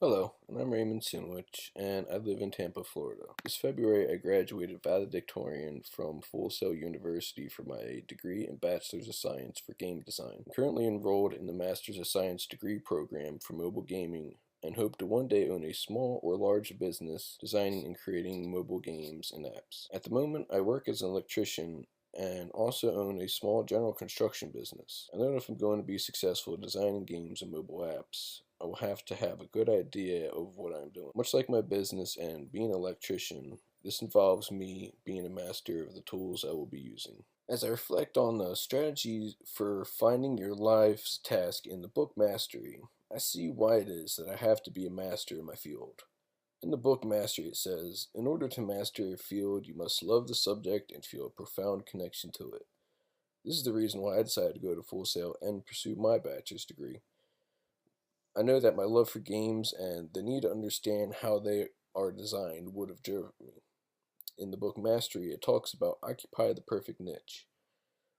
Hello, and I'm Raymond Sinwich, and I live in Tampa, Florida. This February, I graduated valedictorian from Full Sail University for my degree in Bachelor's of Science for Game Design. I'm currently enrolled in the Master's of Science degree program for mobile gaming and hope to one day own a small or large business designing and creating mobile games and apps. At the moment, I work as an electrician and also own a small general construction business. I know if I'm going to be successful designing games and mobile apps, I will have to have a good idea of what I'm doing. Much like my business and being an electrician, this involves me being a master of the tools I will be using. As I reflect on the strategies for finding your life's task in the book Mastery, I see why it is that I have to be a master in my field. In the book Mastery, it says, in order to master your field, you must love the subject and feel a profound connection to it. This is the reason why I decided to go to Full Sail and pursue my bachelor's degree. I know that my love for games and the need to understand how they are designed would have driven me. In the book Mastery, it talks about occupy the perfect niche.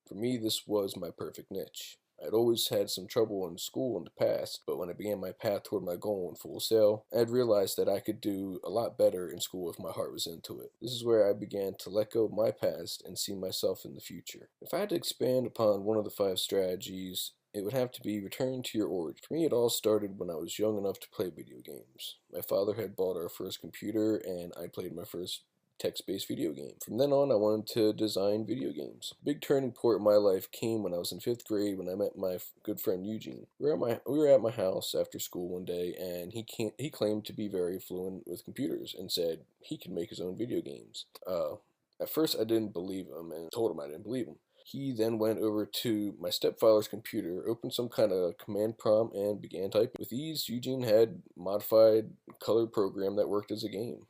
For me, this was my perfect niche. I had always had some trouble in school in the past, but when I began my path toward my goal in Full Sail, I had realized that I could do a lot better in school if my heart was into it. This is where I began to let go of my past and see myself in the future. If I had to expand upon one of the 5 strategies, it would have to be return to your origin. For me, it all started when I was young enough to play video games. My father had bought our first computer, and I played my first text-based video game. From then on, I wanted to design video games. A big turning point in my life came when I was in 5th grade when I met my good friend Eugene. We were at my house after school one day, and he claimed to be very fluent with computers and said he could make his own video games. At first, I didn't believe him and told him I didn't believe him. He then went over to my stepfather's computer, opened some kind of command prompt, and began typing. With ease, Eugene had modified color program that worked as a game.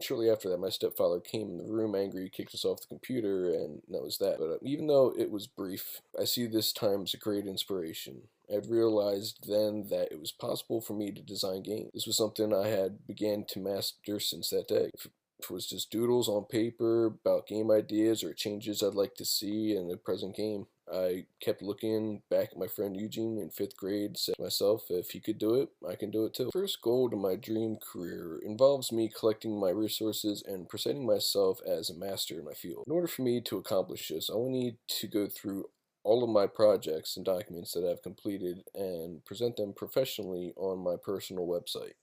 Shortly after that, my stepfather came in the room angry, kicked us off the computer, and that was that. But even though it was brief, I see this time as a great inspiration. I had realized then that it was possible for me to design games. This was something I had began to master since that day. If it was just doodles on paper about game ideas or changes I'd like to see in the present game, I kept looking back at my friend Eugene in 5th grade, said to myself, if he could do it, I can do it too. The first goal to my dream career involves me collecting my resources and presenting myself as a master in my field. In order for me to accomplish this, I will need to go through all of my projects and documents that I've completed and present them professionally on my personal website.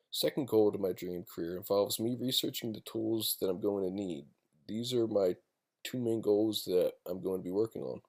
Second goal to my dream career involves me researching the tools that I'm going to need. These are my 2 main goals that I'm going to be working on.